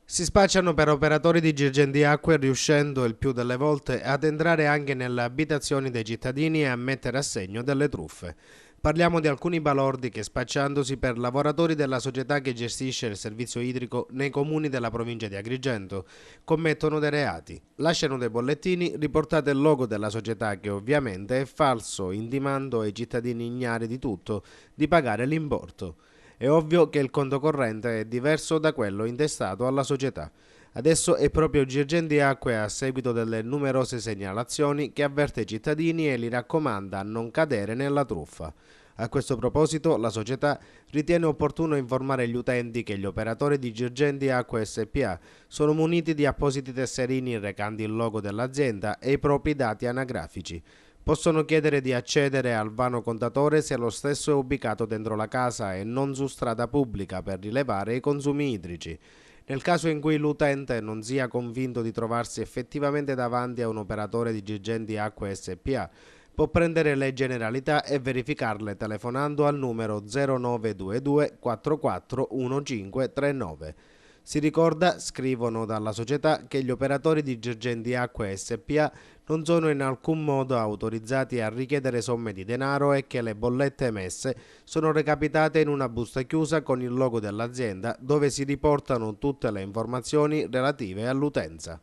Si spacciano per operatori di Girgenti Acque, riuscendo il più delle volte ad entrare anche nelle abitazioni dei cittadini e a mettere a segno delle truffe. Parliamo di alcuni balordi che, spacciandosi per lavoratori della società che gestisce il servizio idrico nei comuni della provincia di Agrigento, commettono dei reati. Lasciano dei bollettini, riportate il logo della società che ovviamente è falso, intimando ai cittadini ignari di tutto di pagare l'importo. È ovvio che il conto corrente è diverso da quello intestato alla società. Adesso è proprio Girgenti Acque, a seguito delle numerose segnalazioni, che avverte i cittadini e li raccomanda a non cadere nella truffa. A questo proposito, la società ritiene opportuno informare gli utenti che gli operatori di Girgenti Acque SpA sono muniti di appositi tesserini recanti il logo dell'azienda e i propri dati anagrafici. Possono chiedere di accedere al vano contatore se lo stesso è ubicato dentro la casa e non su strada pubblica, per rilevare i consumi idrici. Nel caso in cui l'utente non sia convinto di trovarsi effettivamente davanti a un operatore di Girgenti Acque SpA, può prendere le generalità e verificarle telefonando al numero 0922 44 1539. Si ricorda, scrivono dalla società, che gli operatori di Girgenti Acque SpA non sono in alcun modo autorizzati a richiedere somme di denaro e che le bollette emesse sono recapitate in una busta chiusa con il logo dell'azienda, dove si riportano tutte le informazioni relative all'utenza.